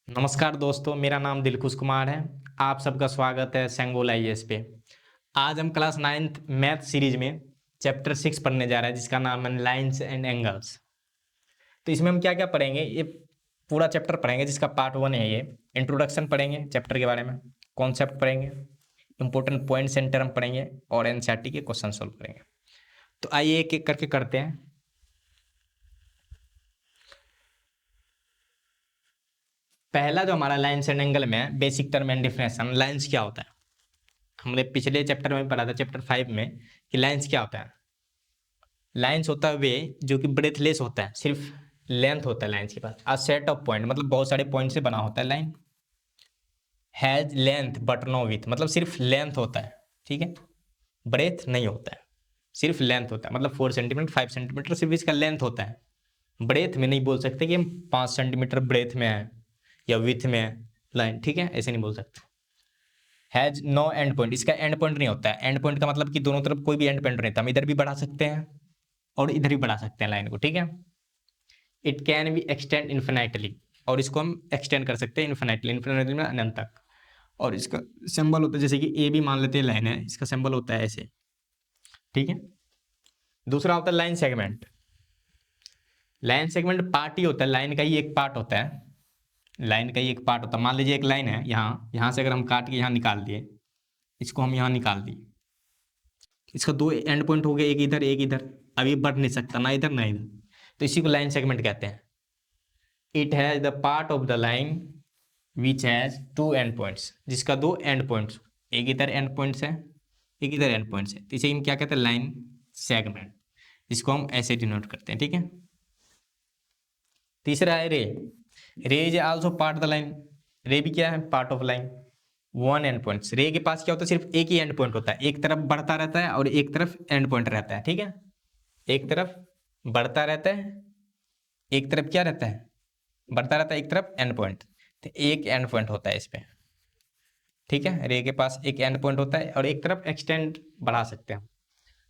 नमस्कार दोस्तों, मेरा नाम दिलखुश कुमार है। आप सबका स्वागत है सेंगोल आईएएस पे। आज हम क्लास 9th मैथ सीरीज में चैप्टर 6 पढ़ने जा रहे हैं, जिसका नाम है लाइन्स एंड एंगल्स। तो इसमें हम क्या क्या पढ़ेंगे, ये पूरा चैप्टर पढ़ेंगे, जिसका पार्ट 1 है। ये इंट्रोडक्शन पढ़ेंगे चैप्टर के बारे में, कॉन्सेप्ट पढ़ेंगे, इंपॉर्टेंट पॉइंट्स एंड टर्म पढ़ेंगे और एनसीईआरटी के क्वेश्चन सोल्व करेंगे। तो आइए एक एक करके करते हैं। पहला जो हमारा लाइन्स एंड एंगल में basic term and definition, lines क्या होता है। हमने पिछले चैप्टर में पढ़ा था, चैप्टर 5 में, कि लाइन्स क्या होता है। लाइन्स होता है वे जो कि ब्रेथलेस होता है, सिर्फ लेंथ होता है लाइन्स के पास। अ सेट ऑफ पॉइंट मतलब बहुत सारे पॉइंट से बना होता है line. Has length but know with मतलब सिर्फ लेंथ होता है, ठीक है, ब्रेथ नहीं होता है, सिर्फ लेंथ होता है। मतलब 4 सेंटीमीटर 5 सेंटीमीटर सिर्फ इसका लेंथ होता है। ब्रेथ में नहीं बोल सकते कि हम 5 सेंटीमीटर ब्रेथ में है या विथ में है लाइन, ठीक है, ऐसे नहीं बोल सकते। हैज नो एंड पॉइंट, इसका एंड पॉइंट नहीं होता है। एंड पॉइंट का मतलब कि दोनों तरफ कोई भी एंड पॉइंट नहीं था, हम इधर भी बढ़ा सकते हैं और इधर भी बढ़ा सकते हैं लाइन को, ठीक है। It can be extend infinitely, और इसको हम एक्सटेंड कर सकते हैं इन्फिनाइटली, इन्फिनाइटली में अनंत तक। और इसका सिंबल होता है, जैसे कि ए भी मान लेते हैं लाइन है, इसका सिंबल होता है ऐसे, ठीक है। दूसरा होता है line segment. Line segment part ही होता है, लाइन का ही एक पार्ट होता है। लाइन का ही एक पार्ट होता है। मान लीजिए एक लाइन है, यहाँ से अगर हम काट के यहाँ निकाल दिए, इसको हम यहाँ निकाल दिए, इसका दो एंड पॉइंट हो गए, एक इधर एक इधर। अब ये बढ़ नहीं सकता ना इधर ना इधर, तो इसी को लाइन सेगमेंट कहते हैं। It has the part of the line which has two end points, जिसका दो एंड पॉइंट्स, एक इधर एंड पॉइंट्स है, एक इधर एंड पॉइंट्स है, तो इसे हम क्या कहते हैं, लाइन सेगमेंट, जिसको हम ऐसे डिनोट करते हैं, ठीक है। तीसरा है रे। रे is also part the line. रे भी क्या है, part of line. One and points, रे के पास क्या होता है, सिर्फ एक ही एंड पॉइंट होता है, एक तरफ बढ़ता रहता है और एक तरफ एंड पॉइंट रहता है, ठीक है। एक तरफ बढ़ता रहता है, एक तरफ क्या रहता है, बढ़ता रहता है, एक तरफ एंड पॉइंट। तो एक एंड पॉइंट होता है इस पे, ठीक है। रे के पास एक एंड पॉइंट होता है और एक तरफ एक्सटेंड बढ़ा सकते हैं,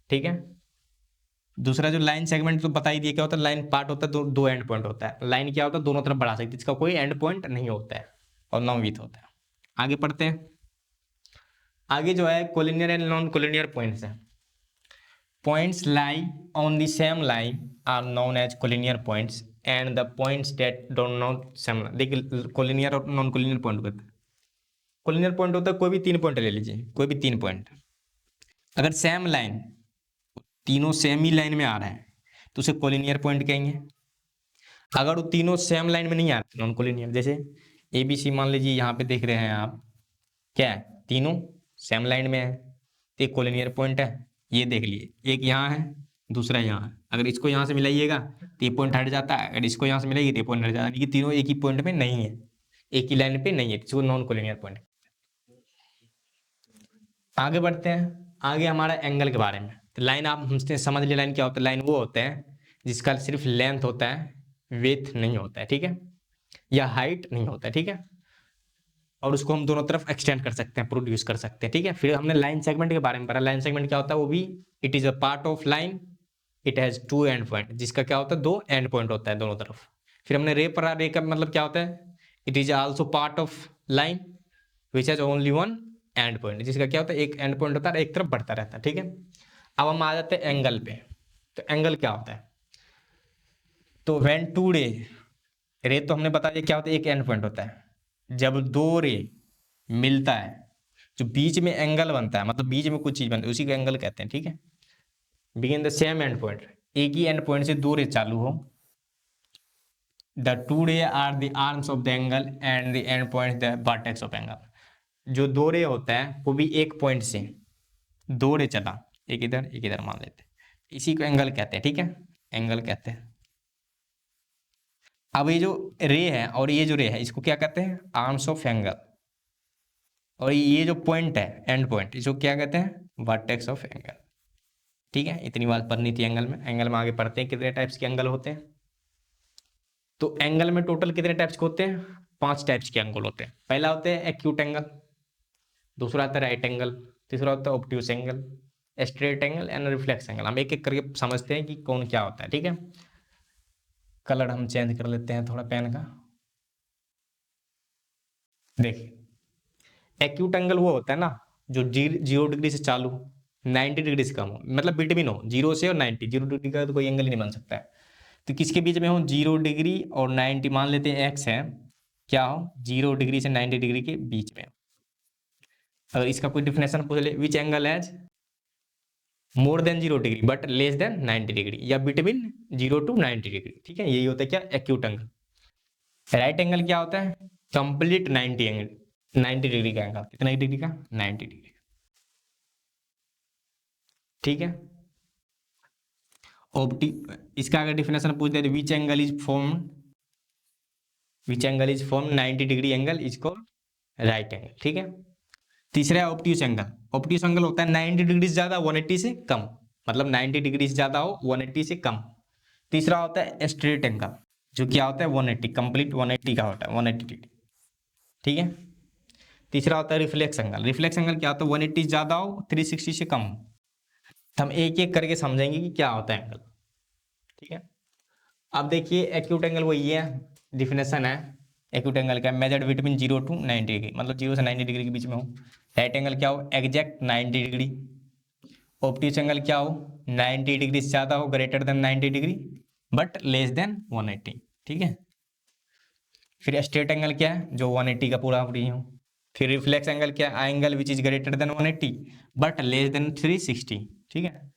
ठीक है। दूसरा जो लाइन सेगमेंट तो बता ही दिया क्या होता है। लाइन पार्ट होता है, दो एंड पॉइंट होता है। लाइन क्या होता है, दोनों तरफ बढ़ा सकते हैं, इसका कोई एंड पॉइंट नहीं होता है और नॉन विथ होता है। आगे पढ़ते हैं। आगे जो है collinear and non collinear points है। Points lie on the same line are known as collinear points and the points that don't not same. देखिए कोलिनियर और नॉन कोलिनियर पॉइंट होता है। कोलिनियर पॉइंट होता है कोई भी 3 पॉइंट ले लीजिए, कोई भी 3 पॉइंट, अगर सेम लाइन, तीनों सेम ही लाइन में आ रहा है तो उसे कोलिनियर पॉइंट कहेंगे। अगर वो तीनों सेम लाइन में नहीं आ रहे, नॉन कोलिनियर। जैसे ए बी सी मान लीजिए, यहाँ पे देख रहे हैं आप, क्या है, तीनों सेम लाइन में है, तो एक कोलिनियर पॉइंट है। ये देख लिए, एक यहाँ है, दूसरा यहाँ है। अगर इसको यहाँ से मिलाइएगा तो ये पॉइंट हट जाता है, अगर इसको यहाँ से मिलाइए तो ये पॉइंट हट जाता है, ये तीनों एक ही पॉइंट में नहीं है, एक ही लाइन पे नहीं है, इसको नॉन कोलिनियर पॉइंट। आगे बढ़ते हैं। आगे हमारा एंगल के बारे में। तो लाइन आप हमसे समझ लिए, लाइन क्या होता है। लाइन वो होता है जिसका सिर्फ लेंथ होता है, विड्थ नहीं होता है, ठीक है, या हाइट नहीं होता है, ठीक है, और उसको हम दोनों तरफ एक्सटेंड कर सकते हैं, प्रोड्यूस कर सकते हैं, ठीक है। फिर हमने लाइन सेगमेंट के बारे में पढ़ा। लाइन सेगमेंट क्या होता है, वो भी it is a part of line, it has two end point, जिसका क्या होता है, दो एंड पॉइंट होता है दोनों तरफ। फिर हमने रे पढ़ा। रे का मतलब क्या होता है, it is also part of line which has only one and point, जिसका क्या होता है, एक एंड पॉइंट होता है, एक तरफ बढ़ता रहता है, ठीक है। अब हम आ जाते हैं एंगल पे। तो एंगल क्या होता है, तो व्हेन टू रे, रे तो हमने बता दिया क्या होता है, एक एंड पॉइंट होता है। जब दो रे मिलता है, जो बीच में एंगल बनता है, मतलब बीच में कुछ चीज बनती है, उसी को एंगल कहते हैं, ठीक है। Begin the same end point, एक ही एंड पॉइंट से दो रे चालू हो। The two ray are the arms of the angle and the end point the vertex of angle. जो दो रे होता है वो भी एक पॉइंट से दो रे चला, एक इधर मान लेते हैं, इसी को एंगल कहते हैं, ठीक है, एंगल कहते हैं। अब ये जो रे है और ये जो रे है, इसको क्या कहते हैं, आर्म्स ऑफ एंगल। और ये जो पॉइंट है, एंड पॉइंट, इसको क्या कहते हैं, वर्टेक्स ऑफ एंगल, ठीक है। इतनी बात पढ़नी थी एंगल में। एंगल में आगे पढ़ते हैं कितने टाइप्स के एंगल होते हैं। तो एंगल में टोटल कितने टाइप्स के होते हैं, 5 टाइप्स के एंगल होते हैं। पहला होता है एक्यूट एंगल, दूसरा आता है राइट एंगल, तीसरा होता है obtuse angle, straight angle and reflex angle. हम एक एक करके समझते हैं कि कौन क्या होता है, ठीक है। कलर हम चेंज कर लेते हैं थोड़ा पेन का। देखिए एक्यूट एंगल वो होता है ना जो 0 डिग्री से चालू 90 डिग्री से कम हो, मतलब बिटवीन हो 0 से और 90। 0 डिग्री का तो कोई एंगल ही नहीं बन सकता है। तो किसके बीच में हो 0 डिग्री और 90, मान लेते हैं एक्स है, क्या हो 0 डिग्री से 90 डिग्री के बीच में। अगर इसका कोई डिफिनेशन पूछ ले, which angle has more than 0 degree but less than 90 degree, या बिटवीन 0 to 90 डिग्री। ठीक है, यही होता है क्या एक्यूट एंगल। राइट एंगल क्या होता है कंप्लीट 90 एंगल, 90 डिग्री का एंगल। कितना डिग्री का 90 डिग्री। ठीक है, ऑप्टी इसका अगर डिफिनेशन पूछ दे which angle is form, which angle is form 90 degree angle is called right angle. ठीक है, तीसरा है ऑब्ट्यूस एंगल। ऑब्ट्यूस एंगल होता है 90 डिग्री से ज्यादा 180 से कम, मतलब 90 डिग्री से ज्यादा हो 180 से कम। तीसरा होता है स्ट्रेट एंगल, जो क्या होता है 180, कंप्लीट 180 का होता है 180 डिग्री। ठीक है, तीसरा होता है रिफ्लेक्स एंगल। रिफ्लेक्स एंगल क्या होता है 180 ज्यादा हो 360 से कम हो। हम एक एक करके समझेंगे कि क्या होता है एंगल। ठीक है, अब देखिए एक्यूट एंगल वही है, डिफिनेशन है एक्यूट एंगल का, मेजर्ड बिटवीन 0 to 90 डिग्री, मतलब 0 से 90 डिग्री के बीच में हो। राइट एंगल क्या हो एग्जैक्ट 90 डिग्री। ऑब्ट्यूस एंगल क्या हो 90 डिग्री से ज्यादा हो greater than 90 degree but less than 180। ठीक है, फिर स्ट्रेट एंगल क्या है जो 180 का पूरा पूरी हो। फिर रिफ्लेक्स एंगल क्या है angle which is greater than 180 but less than 360। ठीक है,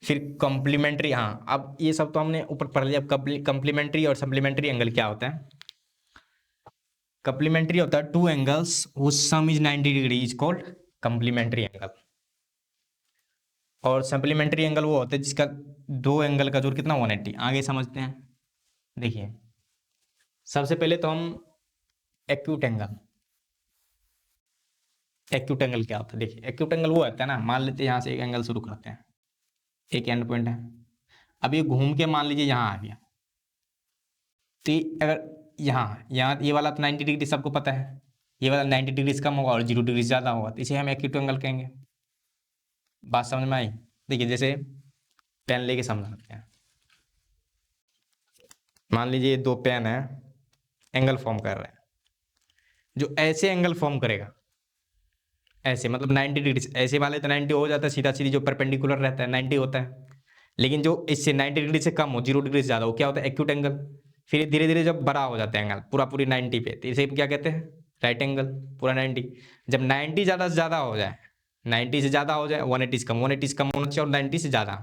फिर कॉम्प्लीमेंट्री, हाँ अब ये सब तो हमने ऊपर पढ़ लिया। अब कॉम्प्लीमेंट्री और सप्लीमेंट्री एंगल क्या होता है। कॉम्प्लीमेंट्री होता है two angles whose sum is 90 degree is called complementary angle. और सप्लीमेंट्री एंगल वो होता है जिसका दो एंगल का जोड़ कितना 180। आगे समझते हैं। देखिए सबसे पहले तो हम एक्यूट एंगल, एक्यूट एंगल क्या होता है। देखिए एक्यूट एंगल वो होता है ना, मान लेते हैं यहाँ से एक एंगल शुरू करते हैं, एक एंड पॉइंट है। अब ये घूम के मान लीजिए यहाँ आ गया, तो अगर यहाँ यहाँ ये वाला तो 90 डिग्री सबको पता है, ये वाला 90 डिग्री से कम होगा और 0 डिग्री से ज़्यादा होगा, तो इसे हम एक्यूट एंगल कहेंगे। बात समझ में आई। देखिए जैसे पेन लेके समझाते हैं, मान लीजिए दो पेन है एंगल फॉर्म कर रहे हैं, जो ऐसे एंगल फॉर्म करेगा ऐसे, मतलब 90 डिग्री से, ऐसे वाले तो 90 हो जाता है सीधा सीधी, जो परपेंडिकुलर रहता है 90 होता है। लेकिन जो इससे 90 डिग्री से कम हो 0 डिग्री से ज़्यादा हो क्या होता है एक्यूट एंगल। फिर धीरे धीरे जब बड़ा हो जाता है एंगल पूरा पूरी 90 पे, तो इसे क्या कहते हैं राइट एंगल पूरा 90। जब 90 ज़्यादा से ज़्यादा हो जाए, 90 से ज़्यादा हो जाए 180 से कम, 180 से कम होना चाहिए और 90 से ज़्यादा,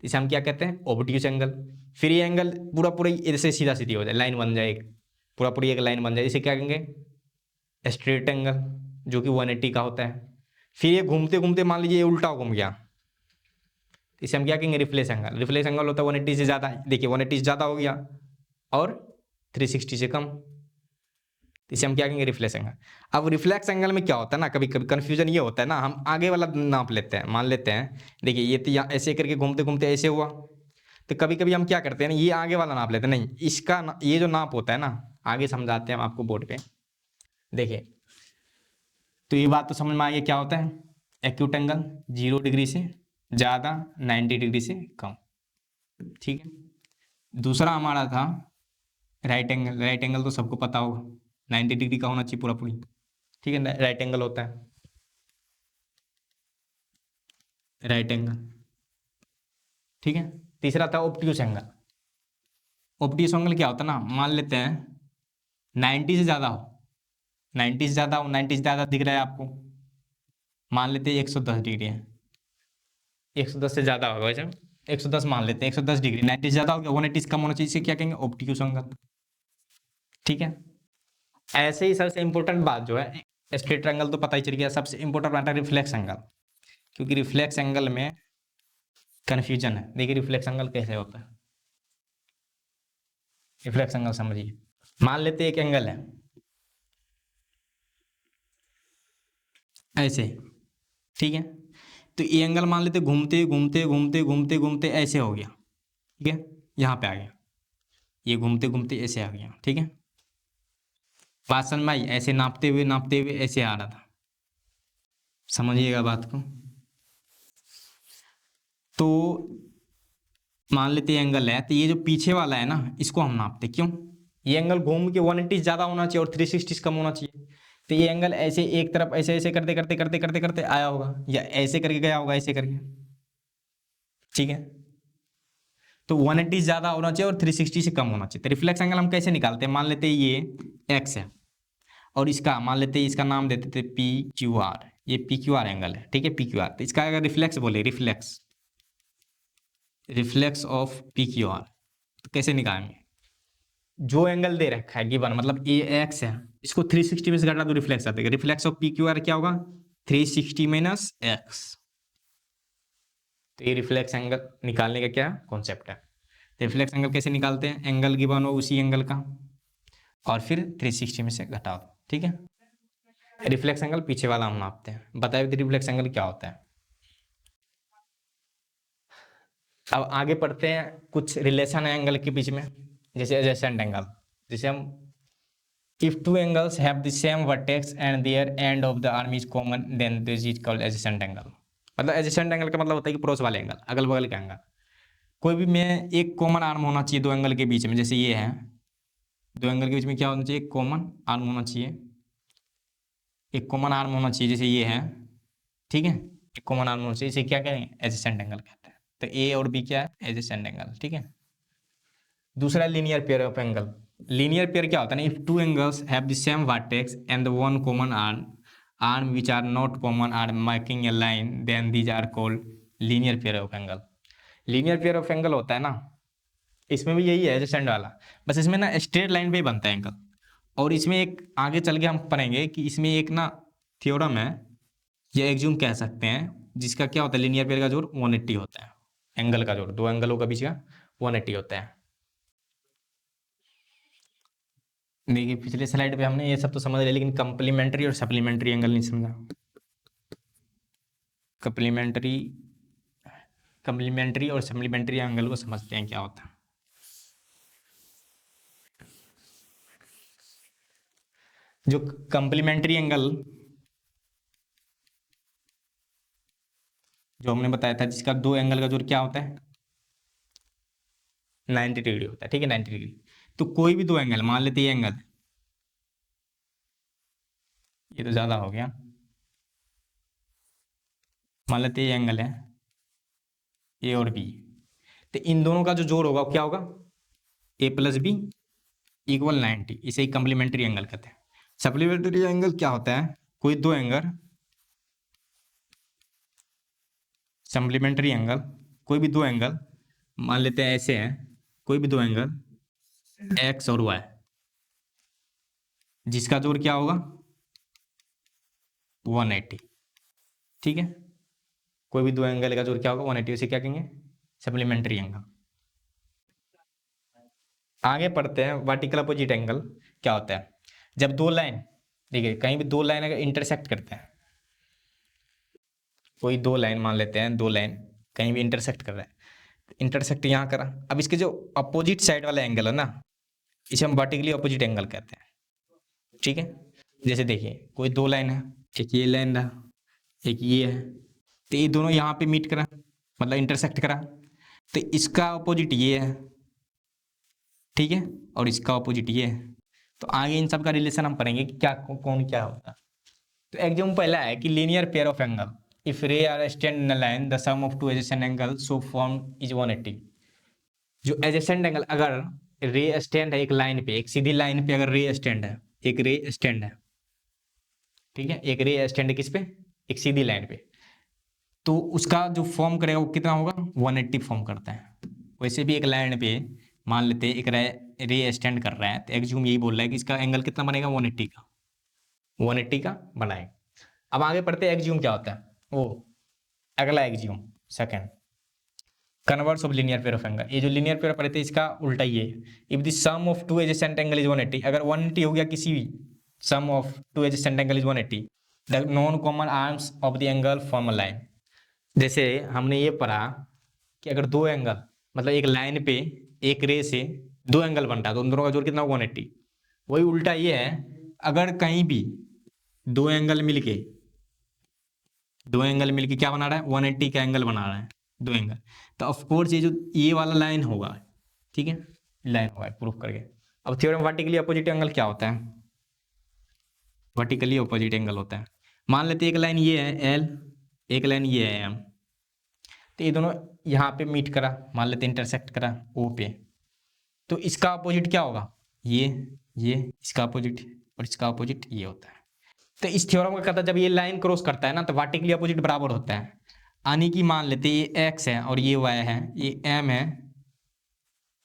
इसे हम क्या कहते हैं ऑब्ट्यूस एंगल। फिर ये एंगल पूरा पूरा ऐसे सीधा सीधी हो जाए, लाइन बन जाए, पूरा पूरी एक लाइन बन जाए, इसे क्या कहेंगे स्ट्रेट एंगल, जो कि 180 का होता है। फिर ये घूमते घूमते मान लीजिए ये उल्टा घूम गया, इसे हम क्या कहेंगे रिफ्लेक्स एंगल। रिफ्लेक्स एंगल होता है 180 से ज़्यादा, देखिए 180 से ज़्यादा हो गया और 360 से कम, इसे हम क्या कहेंगे रिफ्लेक्स एंगल। अब रिफ्लेक्स एंगल में क्या होता है ना, कभी कभी कंफ्यूजन ये होता है ना, हम आगे वाला नाप लेते हैं, मान लेते हैं देखिए ये तो यहाँ ऐसे करके घूमते घूमते ऐसे हुआ, तो कभी कभी हम क्या करते हैं ना ये आगे वाला नाप लेते हैं, नहीं इसका ये जो नाप होता है ना, आगे समझाते हैं हम आपको बोर्ड पे। देखिए तो ये बात तो समझ में आ गई क्या होता है एक्यूट एंगल 0 डिग्री से ज़्यादा 90 डिग्री से कम। ठीक है, दूसरा हमारा था राइट एंगल। राइट एंगल तो सबको पता होगा 90 डिग्री का होना चाहिए पूरा पूरी। ठीक है, राइट एंगल होता है राइट एंगल। ठीक है, तीसरा था ऑब्ट्यूस एंगल। ऑब्ट्यूस एंगल क्या होता है ना, मान लेते हैं 90 से ज़्यादा हो, 90 से ज़्यादा हो, 90 से ज़्यादा दिख रहा है आपको, मान लेते हैं 110 डिग्री है, 110 से ज़्यादा होगा वैसे 110 मान लेते हैं, 110 डिग्री 90 से ज़्यादा हो गया, 180 से कम होना चाहिए, इसे क्या कहेंगे ऑब्ट्यूस एंगल। ठीक है, ऐसे ही सबसे इंपॉर्टेंट बात जो है स्ट्रेट एंगल तो पता ही चल गया, सबसे इंपॉर्टेंट बात है रिफ्लेक्स एंगल, क्योंकि रिफ्लेक्स एंगल में कन्फ्यूजन है। देखिए रिफ्लेक्स एंगल कैसे होता है, रिफ्लेक्स एंगल समझिए। मान लेते एक एंगल है ऐसे, ठीक है, तो ये एंगल मान लेते घूमते घूमते घूमते घूमते घूमते ऐसे हो गया, ठीक है, यहाँ पे आ गया, ये घूमते घूमते ऐसे आ गया। ठीक है, बात समझ में आई, ऐसे नापते हुए ऐसे आ रहा था, समझिएगा बात को। तो मान लेते एंगल है, तो ये जो पीछे वाला है ना इसको हम नापते, क्यों ये एंगल घूम के 180 ज़्यादा होना चाहिए और 360 कम होना चाहिए, तो ये एंगल ऐसे एक तरफ ऐसे ऐसे करते करते करते करते करते आया होगा, या ऐसे करके गया होगा, ऐसे करके, ठीक है। तो 180 ज्यादा होना चाहिए और 360 से कम होना चाहिए। तो रिफ्लेक्स एंगल हम कैसे निकालते हैं, मान लेते हैं ये एक्स है और इसका मान लेते हैं, इसका नाम देते थे पी क्यू आर, ये पी क्यू आर एंगल है, ठीक है, पी क्यू आर। तो इसका अगर रिफ्लेक्स बोले, reflex, reflex of P Q are, तो कैसे निकालेंगे, जो एंगल दे रखा है गिवन, मतलब ए एक्स है, इसको 360 में से घटा दो, रिफ्लेक्स आते, reflex of P Q are क्या होगा, 360 माइनस एक्स। तो ये रिफ्लेक्स एंगल निकालने का क्या कॉन्सेप्ट है। रिफ्लेक्स एंगल कैसे निकालते हैं, एंगल गिवन हो उसी एंगल का और फिर 360 में से घटा दो, ठीक है। रिफ्लेक्स एंगल पीछे वाला हम नापते हैं, बताइए रिफ्लेक्स एंगल क्या होता है। अब आगे पढ़ते हैं, कुछ रिलेशन है एंगल के बीच में, जैसे एडजेसेंट एंगल, जैसे हम if two angles have the same vertex and their end of the arm is common then this is called adjacent angle। मतलब adjacent एंगल का मतलब होता है कि पड़ोस वाले एंगल, अगल बगल का एंगल, कोई भी में एक कॉमन आर्म होना चाहिए दो एंगल के बीच में, जैसे ये है, दो एंगल के बीच में क्या होना चाहिए, एक कॉमन आर्म होना चाहिए, एक कॉमन आर्म होना चाहिए, जैसे ये है, ठीक है, एक कॉमन आर्म होना चाहिए, इसे क्या कहेंगे, एडजेसेंट एंगल कहते हैं। तो ए और बी क्या है, एडजेसेंट एंगल, ठीक है। दूसरा linear pair of angle, linear pair क्या होता है ना, if two angles have the same vertex and the one common arm which are not common are making a line then these are called linear pair of angle. Linear pair of angle होता है ना, इसमें भी यही है adjacent वाला, बस इसमें ना स्ट्रेट लाइन पे ही बनता है एंगल। और इसमें एक आगे चल के हम पढ़ेंगे कि इसमें एक ना थ्योरम है, ये एक्सियोम कह सकते हैं, जिसका क्या होता है, लीनियर पेयर का जोड़ 180 होता है, एंगल का जोड़, दो एंगलों का बीच का 180 होता है। देखिए पिछले स्लाइड पे हमने ये सब तो समझ लिया, लेकिन कंप्लीमेंट्री और सप्लीमेंट्री एंगल नहीं समझा। कंप्लीमेंट्री कंप्लीमेंट्री और सप्लीमेंट्री एंगल को समझते हैं क्या होता है। जो कंप्लीमेंट्री एंगल जो हमने बताया था, जिसका दो एंगल का जोड़ क्या होता है, 90 डिग्री होता है, ठीक है, 90 डिग्री। तो कोई भी दो एंगल, मान लेते ये एंगल, ये तो ज्यादा हो गया, मान लेते ये एंगल है ए और बी, तो इन दोनों का जो जोड़ होगा क्या होगा, ए प्लस बी इक्वल 90, इसे ही कंप्लीमेंट्री एंगल कहते हैं। सप्लीमेंट्री एंगल क्या होता है, कोई दो एंगल, सप्लीमेंट्री एंगल कोई भी दो एंगल, मान लेते हैं ऐसे हैं, कोई भी दो एंगल एक्स और वाई, जिसका जोड़ क्या होगा 180, ठीक है। कोई भी दो एंगल का जोड़ क्या होगा 180, उसे क्या कहेंगे, सप्लीमेंट्री एंगल। आगे पढ़ते हैं, वर्टिकल अपोजिट एंगल क्या होता है, जब दो लाइन, देखिए कहीं भी दो लाइन अगर इंटरसेक्ट करते हैं, कोई दो लाइन मान लेते हैं, दो लाइन कहीं भी इंटरसेक्ट कर रहा है, इंटरसेक्ट यहाँ करा, अब इसके जो अपोजिट साइड वाला एंगल है ना, इसे हम वर्टिकली अपोजिट एंगल कहते हैं, ठीक है। जैसे देखिए कोई दो लाइन है, एक ये लाइन रहा, एक ये है, तो ये दोनों यहाँ पे मीट करा, मतलब इंटरसेक्ट करा, तो इसका अपोजिट ये है, ठीक है, और इसका अपोजिट ये है। तो आगे इन सब का रिलेशन हम पढ़ेंगे कि क्या कौन क्या होता है। तो एग्जाम्पल पहला है कि linear pair of angle, if ray are stand in a line the sum of two adjacent angle so form is 180। जो एडजेसेंट एंगल, अगर रे स्टैंड है एक लाइन पे, एक सीधी लाइन पे अगर रे स्टैंड है, एक रे स्टैंड है, ठीक है, एक रे स्टैंड किस पे, एक सीधी लाइन पे, तो उसका जो फॉर्म करेगा वो कितना होगा 180 फॉर्म करता है। वैसे भी एक लाइन पे मान लेते हैं एक रे स्टैंड कर रहा है, तो एक्सियोम यही बोल रहा है कि इसका एंगल कितना बनेगा 180 का, 180 का बनाएगा। अब आगे पढ़ते हैं एक्सियोम क्या होता है, वो अगला axiom second, converse of linear pair of angle. ये जो लीनियर पेयर पढ़ते हैं इसका उल्टा ये है, if the sum of two adjacent angle is 180, अगर 180 हो गया किसी भी sum of two adjacent angle is 180, the non common arms of the angle form a line. जैसे हमने ये पढ़ा कि अगर दो एंगल, मतलब एक लाइन पे एक रे से दो एंगल बनता है तो उन दोनों का जोड़ कितना 180। वही उल्टा ये है, अगर कहीं भी दो एंगल मिलके क्या बना रहा है 180 का एंगल बना रहा है, दो एंगल, तो ऑफ कोर्स ये जो ये वाला लाइन होगा, ठीक है, लाइन होगा प्रूफ करके। अब थ्योरम वर्टिकली अपोजिट एंगल क्या होता है, वर्टिकली अपोजिट एंगल होता है। मान लेते हैं एक लाइन ये है एल, एक लाइन ये है एम, तो ये दोनों यहाँ पे मीट करा, मान लेते इंटरसेक्ट करा ओ पे, तो इसका अपोजिट क्या होगा, ये इसका अपोजिट और इसका अपोजिट ये होता है। तो इस थ्योरम का कहता है जब ये लाइन क्रॉस करता है ना तो वर्टिकली अपोजिट बराबर होता है। यानी कि मान लेते ये एक्स है और ये वाई है, ये एम है,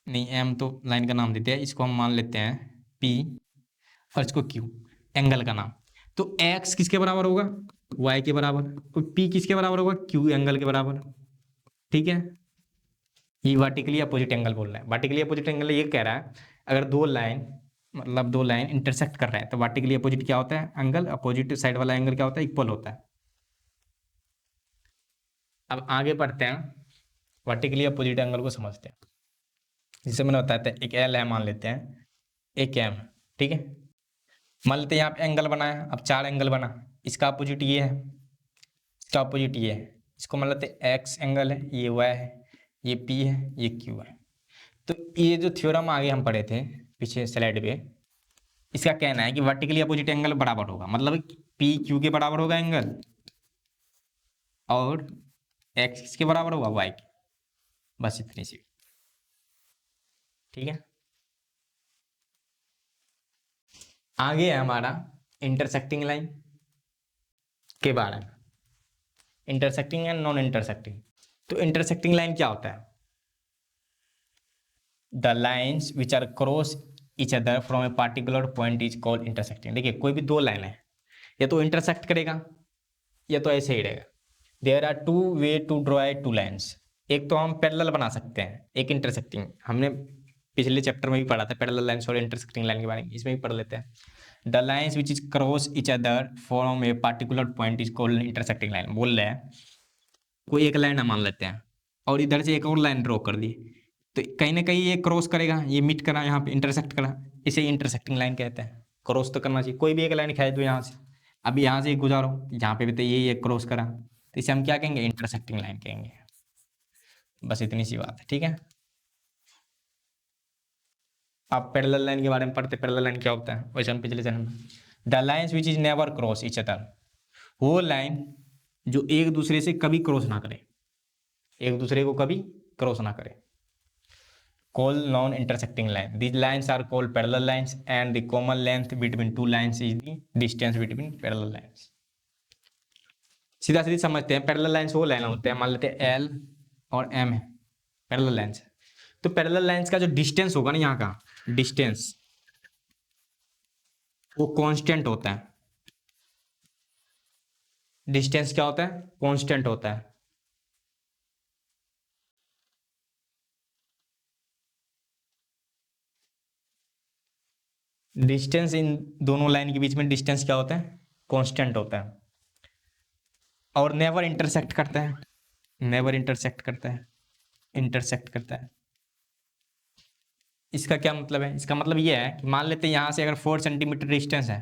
नहीं एम तो लाइन का नाम देते हैं, इसको हम मान लेते हैं पी और इसको क्यू, एंगल का नाम। तो एक्स किसके बराबर होगा, वाई के बराबर, तो पी किसके बराबर होगा, क्यू एंगल के बराबर। ठीक है, ये वर्टिकली अपोजिट एंगल बोल रहा है। वर्टिकली अपोजिट एंगल ये कह रहा है अगर दो लाइन, मतलब दो लाइन इंटरसेक्ट कर रहे हैं तो वर्टिकली अपोजिट क्या होता है, एंगल, अपोजिट साइड वाला एंगल क्या होता है, इक्वल होता है। अब आगे बढ़ते हैं, वर्टिकली अपोजिट एंगल को समझते हैं। जिससे मैंने बताया था एक एल है मान लेते हैं, एक एम, ठीक है। मान लेते हैं यहाँ पे एंगल बना है, अब चार एंगल बना, इसका अपोजिट ये है, इसका अपोजिट ये है, इसको मान लेते हैं एक्स एंगल है, ये वाई है, ये पी है, ये क्यू है। तो ये जो थ्योरम आगे हम पढ़े थे पीछे स्लाइड पे, इसका कहना है कि वर्टिकली अपोजिट एंगल बराबर होगा, मतलब पी क्यू के बराबर होगा एंगल, और एक्स किसके बराबर होगा, वाई के। बस इतनी सी, ठीक है। आगे है हमारा इंटरसेक्टिंग लाइन के बारे में, इंटरसेक्टिंग एंड नॉन इंटरसेक्टिंग। तो इंटरसेक्टिंग लाइन क्या होता है, the lines which are cross each other from a particular point is called intersecting. देखिए कोई भी दो लाइन है, या तो इंटरसेक्ट करेगा या तो ऐसे ही रहेगा। There are two way to draw a two lines. एक तो हम पैरेलल बना सकते हैं, एक इंटरसेक्टिंग, हमने पिछले चैप्टर में भी पढ़ा था पैरेलल लाइन्स और इंटरसेक्टिंग लाइन के बारे में, इसमें भी पढ़ लेते हैं। The lines which is cross each other from a particular point is called intersecting line. बोल रहे हैं कोई एक लाइन हम मान लेते हैं और इधर से एक और लाइन ड्रॉ कर दी, तो कहीं ना कहीं ये क्रॉस करेगा, ये मीट करा, यहाँ पे इंटरसेक्ट करा, इसे इंटरसेक्टिंग लाइन कहते हैं। क्रॉस तो करना चाहिए, कोई भी एक लाइन खींच दो यहाँ से, अब यहाँ से गुजारो, यहाँ पे भी तो ये क्रॉस करा, तो इसे हम क्या कहेंगे, इंटरसेक्टिंग लाइन कहेंगे। बस इतनी सी बात है, ठीक है। आप पैरेलल लाइन के बारे में पढ़ते, पैरेलल लाइन क्या होता है, वैसे हम पिछले चैनल में, the lines which is never cross each other, वो लाइन जो एक दूसरे से कभी क्रॉस ना करे, एक दूसरे को कभी क्रॉस ना करे, called non-intersecting line. These lines are called parallel lines, and the common length between two lines is the distance between parallel lines. सीधा सीधी समझते हैं, पैरेलल लाइंस वो लाइन होते हैं, मान लेते हैं एल और एम है पैरेलल लाइंस। तो पैरेलल लाइंस का जो डिस्टेंस होगा ना, यहाँ का डिस्टेंस वो कांस्टेंट होता है। डिस्टेंस क्या होता है, कांस्टेंट होता है। डिस्टेंस इन दोनों लाइन के बीच में डिस्टेंस क्या होता है, कांस्टेंट होता है। और नेवर इंटरसेक्ट करता है, नेवर इंटरसेक्ट करता है, इंटरसेक्ट करता है। इसका क्या मतलब है, इसका मतलब ये है कि मान लेते हैं यहाँ से अगर 4 सेंटीमीटर डिस्टेंस है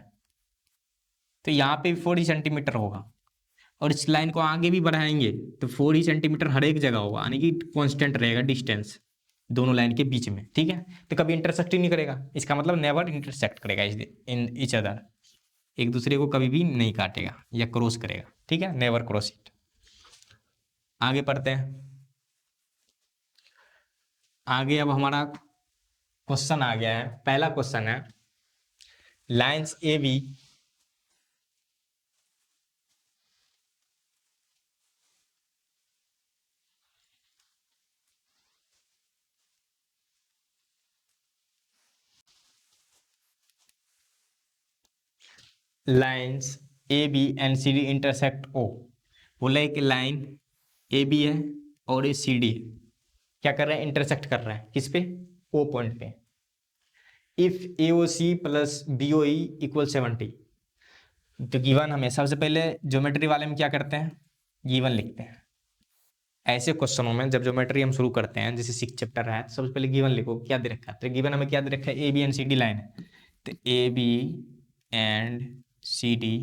तो यहाँ पे भी 4 ही सेंटीमीटर होगा, और इस लाइन को आगे भी बढ़ाएंगे तो 4 ही सेंटीमीटर हर एक जगह होगा, यानी कि कांस्टेंट रहेगा डिस्टेंस दोनों लाइन के बीच में, ठीक है। तो कभी इंटरसेक्ट ही नहीं करेगा, इसका मतलब नेवर इंटरसेक्ट करेगा इन ईच अदर, एक दूसरे को कभी भी नहीं काटेगा या क्रॉस करेगा, ठीक है, नेवर क्रॉस इट। आगे पढ़ते हैं। आगे अब हमारा क्वेश्चन आ गया है, पहला क्वेश्चन है lines A B lines A B and C D intersect O. बोला है कि लाइन ए बी है और ये सी डी क्या कर रहे हैं, इंटरसेक्ट कर रहे हैं किस पे, ओ पॉइंट पे। If A O C plus B O E equal 70, तो गिवन हमें सबसे पहले ज्योमेट्री वाले में क्या करते हैं, गिवन लिखते हैं। ऐसे क्वेश्चनों में जब ज्योमेट्री हम शुरू करते हैं, जैसे 6 चैप्टर है, तो सबसे पहले गिवन लिखो क्या दे रखा है। तो गिवन हमें क्या दे रखा है, A B and C D line है, तो A B and C D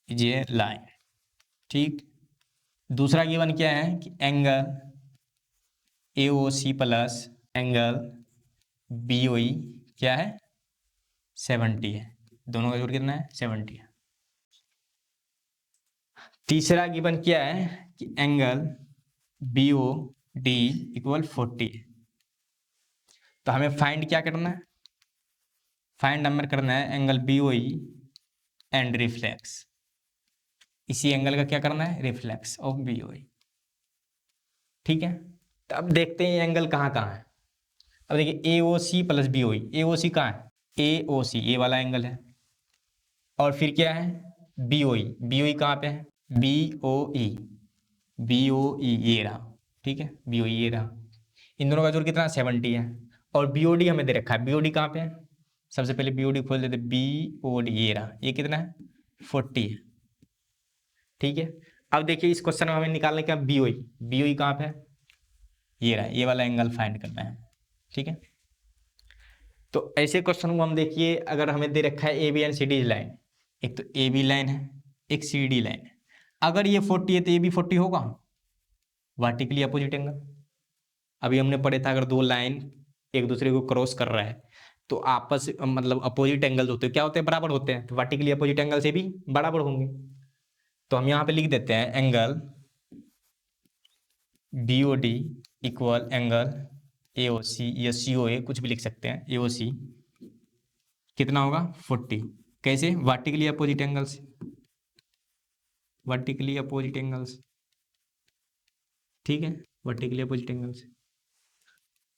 is a line, ठीक। दूसरा गिवन क्या है कि angle A O C plus angle B O E क्या है, 70 है। दोनों का जोड़ कितना है 70 है। तीसरा गिवन क्या है कि angle B O D equal 40 है। तो हमें फाइंड क्या करना है, फाइंड नंबर करना है angle B O E and reflex. इसी एंगल का क्या करना है, reflex of B O E. ठीक है, तो अब देखते हैं एंगल कहाँ कहाँ है। अब देखिए ए O C plus B O ई, ए ओ सी कहाँ है, ए ओ सी ए वाला एंगल है, और फिर क्या है बी ओ ई, बी ओ ई कहाँ पे है, बी ओ ई, बी ओ ई ये रहा। ठीक है, बी ओ ई ये रहा। इन दोनों का जोड़ कितना 70 है, और बी ओ डी हमें दे रखा है, बी ओ डी कहाँ पे है, सबसे पहले बी ओ डी खोल देते, बी ओ डी ये रहा, ये कितना है 40 है। ठीक है, अब देखिए इस क्वेश्चन में हमें निकालने का बी ओ ई, बी ओ ई कहाँ पे है, ये रहा, ये वाला एंगल फाइंड करना है। ठीक है, तो ऐसे क्वेश्चन को हम देखिए, अगर हमें दे रखा है A B and C D line, एक तो ए बी लाइन है, एक सी डी लाइन है, अगर ये 40 है तो ये भी 40 होगा, वर्टिकली अपोजिट एंगल। अभी हमने पढ़े था अगर दो लाइन एक दूसरे को क्रॉस कर रहा है तो आपस मतलब अपोजिट एंगल होते हैं, क्या होते हैं, बराबर होते हैं, तो वर्टिकली अपोजिट एंगल से भी बराबर होंगे। तो हम यहाँ पे लिख देते हैं angle B O D equal angle A O C या सी ओ ए, कुछ भी लिख सकते हैं, ए ओ सी कितना होगा 40। कैसे, vertically opposite angles, vertically opposite angles. ठीक है, वर्टिकली अपोजिट एंगल्स।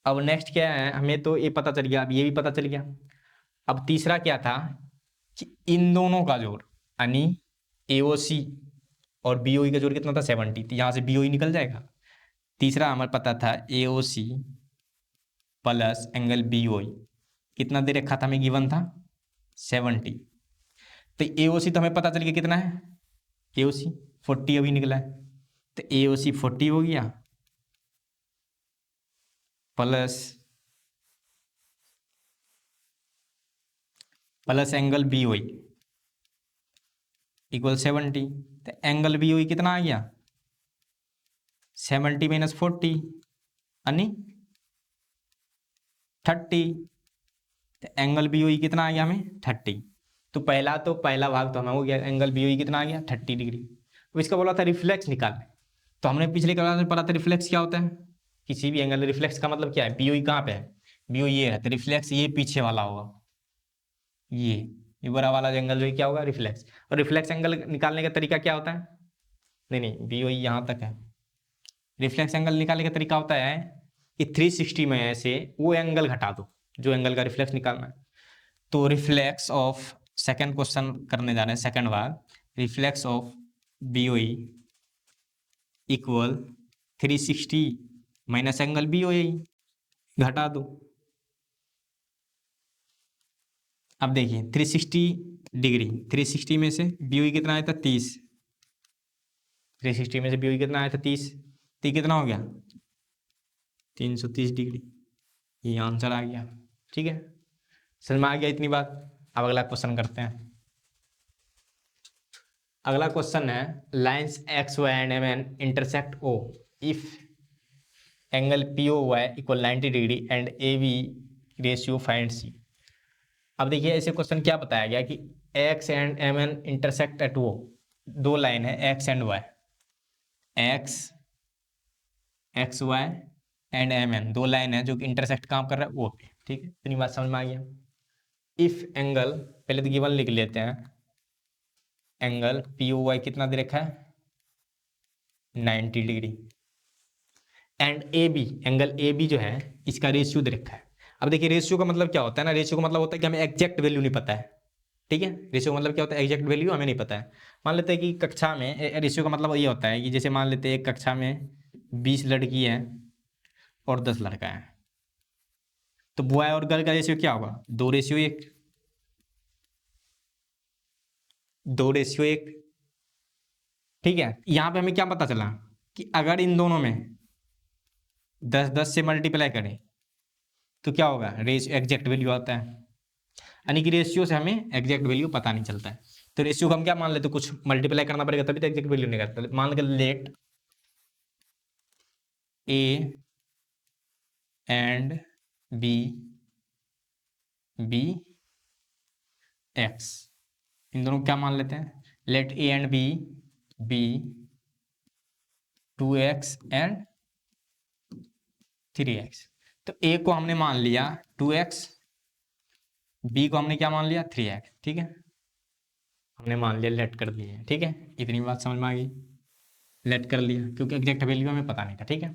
अब नेक्स्ट क्या है, हमें तो ये पता चल गया, अब ये भी पता चल गया। अब तीसरा क्या था कि इन दोनों का जोड़, यानी एओसी और बीओई का जोड़ कितना था 70, तो यहाँ से बीओई निकल जाएगा। तीसरा हमें पता था एओसी प्लस एंगल बीओई, कितना दे रखा था हमें, गिवन था 70। तो एओसी तो हमें पता चल गया कितना है, एओसी 40 अभी निकला है, तो एओसी 40 हो गया plus angle B O equal 70। तो एंगल बी ओ कितना आ गया 70 माइनस 40 यानी 30। तो एंगल बी ओ कितना आ गया हमें 30। तो पहला भाग तो हमें हो गया, एंगल बी ओ कितना आ गया 30 डिग्री। अब इसका बोला था रिफ्लेक्स निकालने, तो हमने पिछले क्लास में पढ़ा था रिफ्लेक्स क्या होता है, किसी भी एंगल रिफ्लेक्स का मतलब क्या है, बी ओ कहाँ पे है, बी ओ ये है, तो रिफ्लेक्स ये पीछे वाला होगा, ये बड़ा वाला एंगल जो है क्या होगा रिफ्लेक्स। और रिफ्लेक्स एंगल निकालने का तरीका क्या होता है, नहीं बी ओ यहाँ तक है। रिफ्लेक्स एंगल निकालने का तरीका होता है कि 360 में से वो एंगल घटा दो जो एंगल का रिफ्लेक्स निकालना है। तो रिफ्लेक्स ऑफ, सेकंड क्वेश्चन करने जा रहे हैं सेकंड बार, reflex of B O equal 360 minus angle B O घटा दो। अब देखिए 360 डिग्री, 360 में से बी ओ कितना आया था 30, 360 में से बी ओ कितना आया था 30, तो कितना हो गया 330 डिग्री, ये आंसर आ गया। ठीक है, समझ में आ गया इतनी बात। अब अगला क्वेश्चन करते हैं। अगला क्वेश्चन है lines X Y and M N intersect O if angle P O Y equal 90 degree and A B ratio find C. अब देखिए ऐसे क्वेश्चन क्या बताया गया कि X and M N intersect at O, दो लाइन है X and Y, X X Y and M N, दो लाइन है जो कि इंटरसेक्ट काम कर रहा है ओ पे। ठीक है, इतनी बात समझ में आ गया। इफ एंगल, पहले तो गिवन लिख लेते हैं, एंगल पी ओ वाई कितना दे रखा है 90 degree, and A B, angle A B जो है इसका रेशियो दे रखा है। अब देखिए रेशियो का मतलब क्या होता है ना, रेशियो का मतलब होता है कि हमें एग्जैक्ट वैल्यू नहीं पता है। ठीक है, रेशियो का मतलब क्या होता है, एग्जैक्ट वैल्यू हमें नहीं पता है। मान लेते हैं कि कक्षा में, रेशियो का मतलब ये होता है कि जैसे मान लेते हैं एक कक्षा में 20 लड़की है और 10 लड़का है, तो बॉय और गर्ल का रेशियो क्या होगा 2:1, 2:1। ठीक है, यहाँ पे हमें क्या पता चला कि अगर इन दोनों में 10 से मल्टीप्लाई करें तो क्या होगा, रेशियो एग्जैक्ट वैल्यू आता है, यानी कि रेशियो से हमें एग्जैक्ट वैल्यू पता नहीं चलता है। तो रेशियो को हम क्या मान लेते, कुछ मल्टीप्लाई करना पड़ेगा तभी तो एग्जैक्ट वैल्यू निकलता है। मान के let A and B B X, इन दोनों को क्या मान लेते हैं, let A and B 2x and 3x। तो ए को हमने मान लिया 2x, बी को हमने क्या मान लिया 3x, ठीक है, हमने मान लिया, लेट कर दिए, ठीक है, इतनी बात समझ में आ गई, लेट कर लिया क्योंकि एग्जैक्ट वैल्यू हमें पता नहीं था, ठीक है,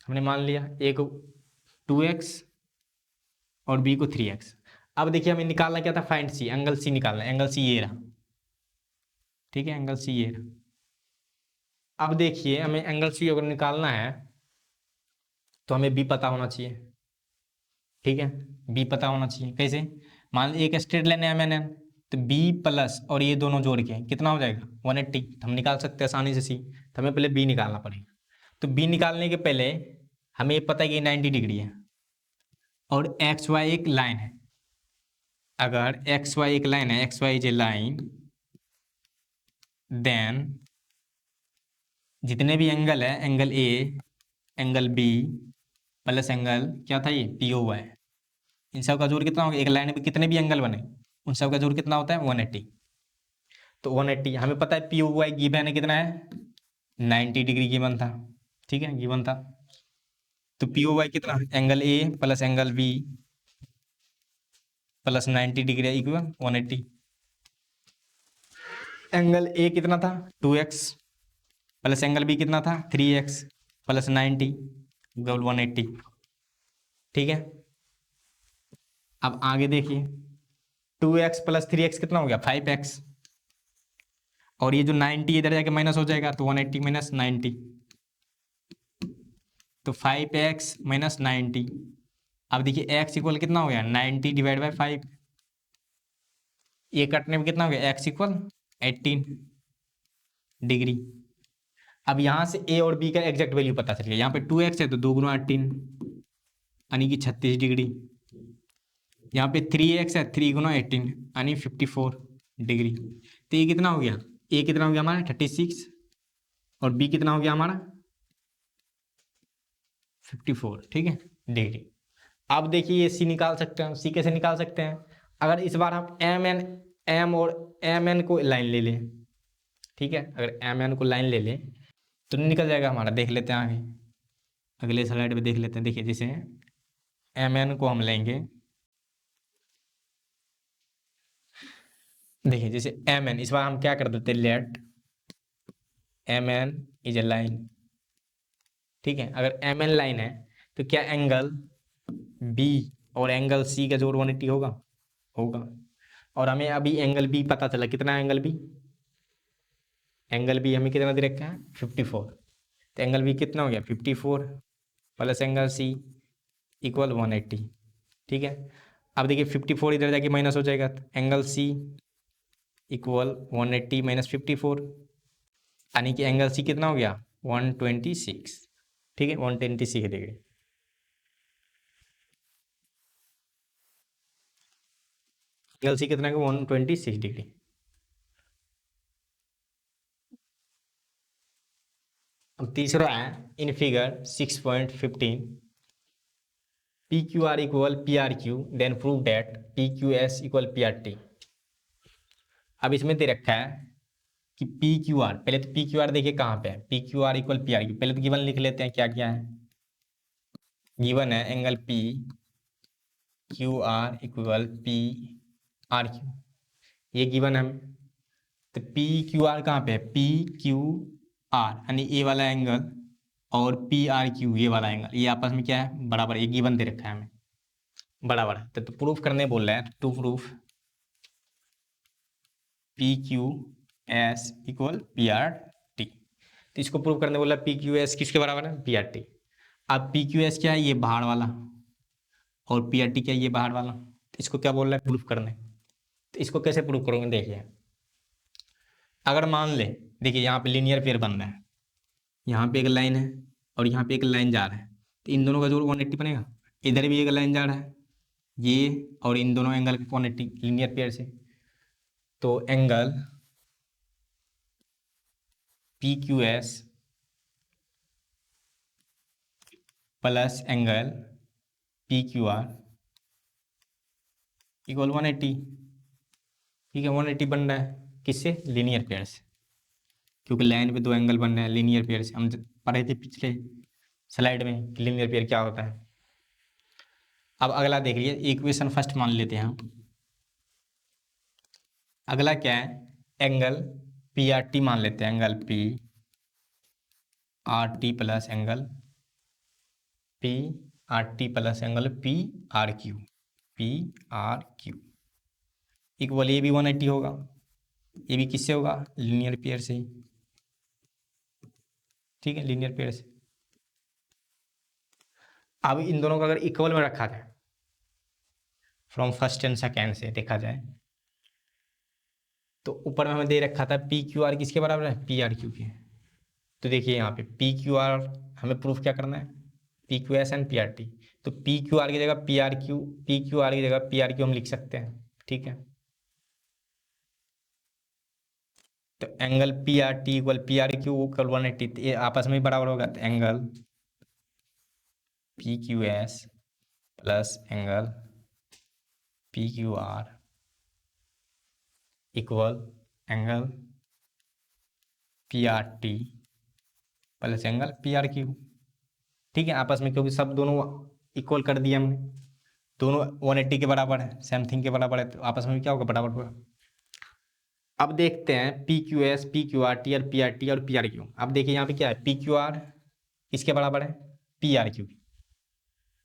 हमने मान लिया ए को 2x और बी को 3x। अब देखिए हमें निकालना क्या था, फाइंड सी, एंगल सी निकालना है, एंगल सी ये रहा, ठीक है, एंगल सी ये रहा। अब देखिए हमें एंगल सी अगर निकालना है तो हमें बी पता होना चाहिए, ठीक है, बी पता होना चाहिए, कैसे, मान लीजिए एक स्ट्रेट लाइन है एम एन एन, तो बी प्लस और ये दोनों जोड़ के कितना हो जाएगा 180, तो हम निकाल सकते हैं आसानी से सी, तो हमें पहले बी निकालना पड़ेगा। तो बी निकालने के पहले हमें ये पता है कि 90 डिग्री है और एक्स वाई एक लाइन है, अगर एक्स वाई एक लाइन है, X Y is a line, then जितने भी एंगल है, angle A, angle B plus angle क्या था ये पी ओ वाई, इन सब का जोड़ कितना होगा, एक लाइन में कितने भी एंगल बने उन सब का जोड़ कितना होता है 180। तो 180 हमें पता है पी ओ वाई गिवन है कितना है 90 डिग्री गिवन था, ठीक है, गिवन था। तो पी ओ वाई कितना, angle A plus angle B plus 90 degree equal 180। Angle A कितना था 2x प्लस एंगल बी कितना था 3x प्लस 90 इक्वल 180, ठीक है। अब आगे देखिए 2x प्लस 3x कितना हो गया 5x, और ये जो 90 इधर जाके माइनस हो जाएगा तो 180 माइनस 90, तो 5x माइनस 90। अब देखिए x इक्वल कितना हो गया 90 डिवाइड बाई 5, ये कटने में कितना हो गया x इक्वल 18 डिग्री। अब यहाँ से a और b का एग्जैक्ट वैल्यू पता चल गया, यहाँ पे 2x है तो 2 गुना 18 यानी कि 36 डिग्री, यहाँ पे 3x है 3 गुना 18 यानी 54 डिग्री। तो ये कितना हो गया, a कितना हो गया हमारा 36 और b कितना हो गया हमारा 54, ठीक है, डिग्री। अब देखिए ये सी निकाल सकते हैं, सी कैसे निकाल सकते हैं, अगर इस बार हम एम और एम एन को लाइन ले लें, ठीक है, अगर एम एन को लाइन ले लें तो निकल जाएगा हमारा, देख लेते हैं आगे, अगले स्लाइड में देख लेते हैं। देखिए जैसे एम एन को हम लेंगे, देखिए जैसे एम एन, इस बार हम क्या कर देते हैं, let M N is a line, ठीक है, अगर एम एन लाइन है तो क्या एंगल बी और एंगल सी का जोड़ 180 होगा, होगा। और हमें अभी एंगल बी पता चला, कितना है एंगल बी, एंगल बी हमें कितना दे रखा है 54, तो एंगल बी कितना हो गया 54 प्लस एंगल सी इक्वल 180, ठीक है। अब देखिए 54 इधर जाके माइनस हो जाएगा, तो एंगल सी इक्वल 180 माइनस 54 यानी कि एंगल सी कितना हो गया 126, ठीक है, 126 डिग्री। एंगल सी कितना है 126 डिग्री। अब तीसरा है in figure 6.15 P Q R equal P R Q, then prove that P Q S equal P R T. अब इसमें दे रखा है कि पी क्यू आर, पहले तो पी क्यू आर देखिए कहाँ पे है, P Q R equal P R Q, पहले तो गिवन लिख लेते हैं क्या क्या है, गिवन है angle P Q R equal P R Q, ये गिवन है। तो पी क्यू आर कहाँ पे है, पी क्यू आर यानी ए वाला एंगल और पी आर क्यू ये वाला एंगल, ये आपस में क्या है बराबर, ये गिवन दे रखा है हमें बराबर है। तो प्रूफ करने बोल रहे हैं, to proof P Q S equal P R T, तो इसको प्रूव करने बोला पी क्यू एस किसके बराबर है पी आर टी। अब पी क्यू एस क्या है, ये बाहर वाला, और पी आर टी क्या है, ये बाहर वाला, तो इसको क्या बोल रहा है प्रूफ करने। तो इसको कैसे प्रूफ करोगे, देखिए अगर मान ले, देखिए यहाँ पे लीनियर पेयर बन रहा है, यहाँ पे एक लाइन है और यहाँ पे एक लाइन जा रहा है, तो इन दोनों का जोड़ 180 बनेगा, इधर भी एक लाइन जा रहा है ये, और इन दोनों एंगल 180 लीनियर पेयर से, तो angle P Q S plus angle P Q R equal 180। ठीक है, 180 बन रहा है किससे? लीनियर पेयर से, क्योंकि लाइन पे दो एंगल बन रहे हैं लीनियर पेयर से। हम पढ़े थे पिछले स्लाइड में कि लीनियर पेयर क्या होता है। अब अगला देख लीजिए, इक्वेशन फर्स्ट मान लेते हैं हम। अगला क्या है? एंगल पी आर टी मान लेते हैं, angle P R T plus angle P R T plus angle P R Q, P R Q equal, ये भी 180 होगा। ये भी किससे होगा? लीनियर पेयर से ही। ठीक है, लीनियर पेयर से। अब इन दोनों को अगर इक्वल में रखा जाए, फ्रॉम फर्स्ट एंड सेकेंड से देखा जाए, तो ऊपर में हमें दे रखा था पी क्यू आर किसके बराबर है? पी आर क्यू के। तो देखिए यहाँ पे पी क्यू आर हमें प्रूफ क्या करना है? P Q S and P R T. तो पी क्यू आर की जगह P R Q, P Q are की जगह पी आर क्यू हम लिख सकते हैं। ठीक है, तो angle P R T equal P R Q equal 180, ये आपस में ही बराबर होगा। तो angle P Q S plus angle P Q R equal angle P R T plus angle P R Q. ठीक है, आपस में, क्योंकि सब दोनों इक्वल कर दिए हमने, दोनों 180 के बराबर है, सेम थिंग के बराबर है, तो आपस में क्या होगा? बराबर होगा। अब देखते हैं P Q S, P Q R T और पी आर टी और पी आर क्यू। अब देखिए यहाँ पे क्या है? पी क्यू आर किसके बराबर है? P R Q.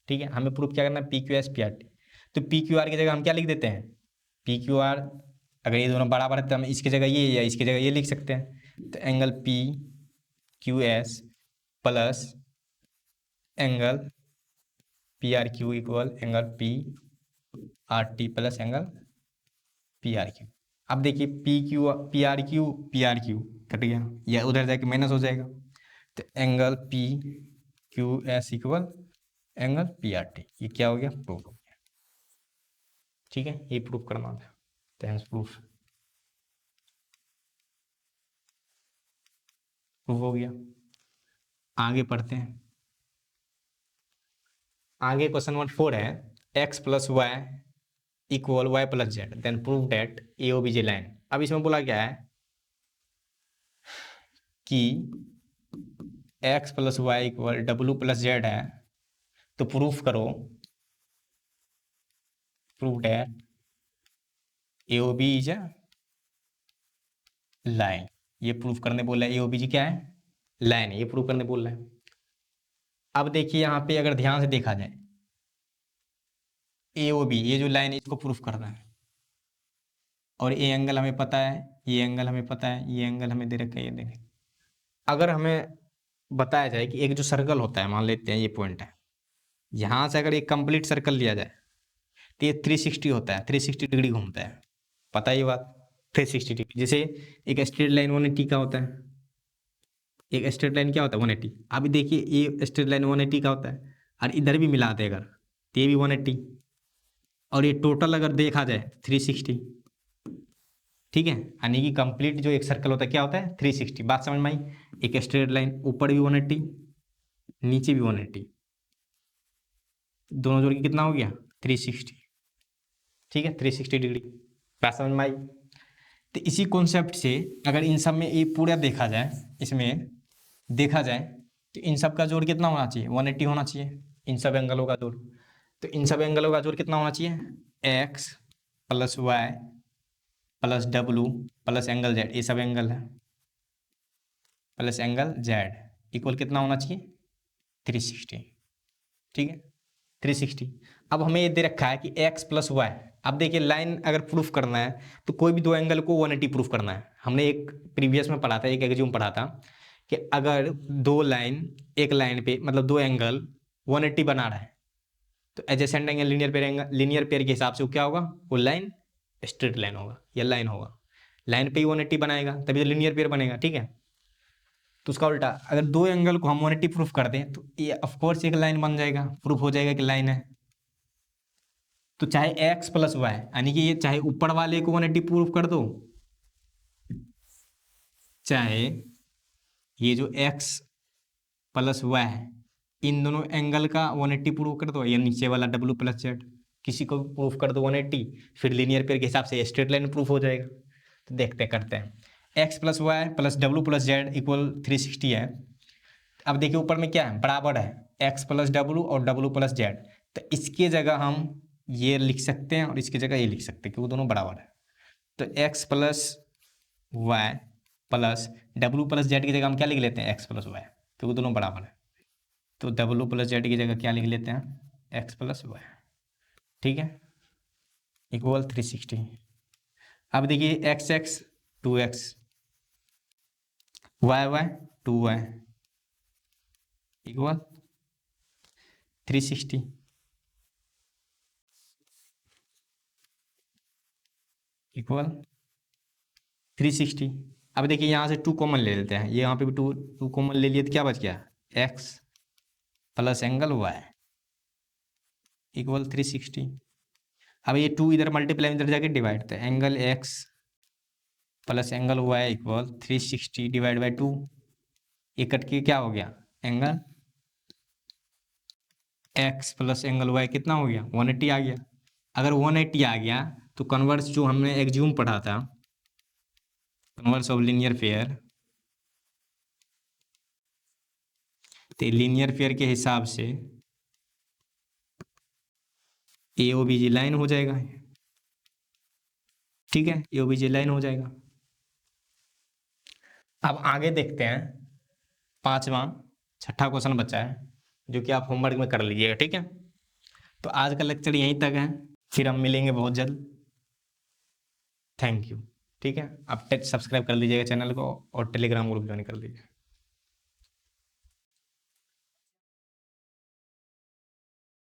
ठीक है, हमें प्रूफ क्या करना है? P Q S P R T. तो पी क्यू आर की जगह हम क्या लिख देते हैं? पी क्यू आर, अगर ये दोनों बराबर है तो हम इसकी जगह ये या इसकी जगह ये लिख सकते हैं। तो angle P Q S plus angle P R Q equal angle P R T plus angle P R Q. अब देखिए पी आर क्यू कट गया, या उधर जाके माइनस हो जाएगा। तो angle P Q S equal angle P R T, ये क्या हो गया? प्रूफ हो गया। ठीक है, ये प्रूफ करना था। थैंक्स, प्रूफ प्रूफ हो गया। आगे पढ़ते हैं। आगे क्वेश्चन नंबर 4 है, X plus Y equal Y plus Z, then prove that A O B J line. अब इसमें बोला क्या है कि X plus Y equal W plus Z है, तो प्रूफ करो, prove that A O B is line. ये प्रूफ करने बोला है, ए ओ बी जी क्या है? लाइन है, ये प्रूफ करने बोल रहा है। अब देखिए यहाँ पे अगर ध्यान से देखा जाए, ए ओ बी ये जो लाइन है इसको प्रूफ करना है, और ये एंगल हमें पता है, ये एंगल हमें पता है, ये एंगल हमें दे रखा है, ये देखें। अगर हमें बताया जाए कि एक जो सर्कल होता है, मान लेते हैं ये पॉइंट है, यहाँ से अगर एक कंप्लीट सर्कल लिया जाए तो ये 360 होता है, 360 डिग्री घूमता है। पता है ये बात? 360 डिग्री, जैसे एक स्ट्रेट लाइन 180 का होता है, एक स्ट्रेट लाइन क्या होता है? 180। अभी देखिए ये स्ट्रेट लाइन 180 का होता है, और इधर भी मिला दे अगर तो ये भी 180, और ये टोटल अगर देखा जाए 360। ठीक है, यानी कि कंप्लीट जो एक सर्कल होता है क्या होता है? 360। बात समझ में आई? एक स्ट्रेट लाइन ऊपर भी 180, नीचे भी 180, दोनों जोड़ के कितना हो गया? 360। ठीक है, 360 डिग्री। बात समझ में आई? तो इसी कॉन्सेप्ट से अगर इन सब में ये पूरा देखा जाए, इसमें देखा जाए तो इन सब का जोड़ कितना होना चाहिए? 180 होना चाहिए, इन सब एंगलों का जोड़। तो इन सब एंगलों का जोड़ कितना होना चाहिए? X plus Y plus W plus angle Z, ये सब एंगल है, प्लस एंगल जेड इक्वल कितना होना चाहिए? 360। ठीक है, 360। अब हमें ये दे रखा है कि एक्स प्लस वाई। अब देखिए लाइन अगर प्रूफ करना है तो कोई भी दो एंगल को 180 प्रूफ करना है। हमने एक प्रीवियस में पढ़ा था, एक एग्जाम पढ़ा था कि अगर दो लाइन, एक लाइन पे मतलब दो एंगल 180 बना रहा है, तो एडजेसेंट एंगल लीनियर पेयर के हिसाब से वो क्या होगा? वो लाइन स्ट्रेट लाइन होगा या लाइन होगा। लाइन पे ही 180 बनाएगा तभी तो लीनियर पेयर बनेगा। ठीक है, तो उसका उल्टा अगर दो एंगल को हम 180 प्रूफ कर दें तो ये ऑफकोर्स एक लाइन बन जाएगा, प्रूफ हो जाएगा कि लाइन है। तो चाहे एक्स प्लस वाई, यानी कि ये चाहे ऊपर वाले को 180 प्रूफ कर दो, चाहे ये जो एक्स प्लस वाई है इन दोनों एंगल का 180 प्रूफ कर दो, या नीचे वाला डब्ल्यू प्लस जेड, किसी को प्रूफ कर दो 180, फिर लीनियर पेयर के हिसाब से स्ट्रेट लाइन प्रूफ हो जाएगा। तो देखते करते हैं। X plus Y plus W plus Z equal 360 है। अब देखिए ऊपर में क्या है, बराबर है एक्स प्लस डब्ल्यू और डब्ल्यू प्लस जेड। तो इसकी जगह हम ये लिख सकते हैं और इसकी जगह ये लिख सकते हैं क्योंकि दोनों बराबर है। तो X plus Y plus W plus Z की जगह हम क्या लिख लेते हैं, एक्स प्लस वाई, क्योंकि दोनों बराबर है। तो डब्ल्यू प्लस जेड की जगह क्या लिख लेते हैं, एक्स प्लस वाई, ठीक है, इक्वल 360। अब देखिए X X 2x, Y Y 2y equal 360 equal 360। अब देखिए यहाँ से 2 कॉमन ले लेते हैं, ये यहाँ पे भी 2 कॉमन ले लिए तो क्या बच गया, x plus angle y equal 360। अब ये 2 इधर मल्टीप्लाई इधर जाके डिवाइड, तो angle x plus angle y equal 360 divide by 2, ये कट के क्या हो गया, angle x plus angle y कितना हो गया, 180 आ गया। अगर 180 आ गया तो कन्वर्स जो हमने एक्ज्यूम पढ़ा था, कन्वर्स ऑफ लीनियर पेयर, तो लीनियर पेयर के हिसाब से ए ओ बी जी लाइन हो जाएगा, ठीक है, ए ओ बी जी लाइन हो जाएगा। अब आगे देखते हैं, 5वां छठा क्वेश्चन बचा है जो कि आप होमवर्क में कर लीजिएगा, ठीक है। तो आज का लेक्चर यहीं तक है, फिर हम मिलेंगे बहुत जल्द। थैंक यू, ठीक है। आप सब्सक्राइब कर लीजिएगा चैनल को और टेलीग्राम ग्रुप ज्वाइन कर लीजिए।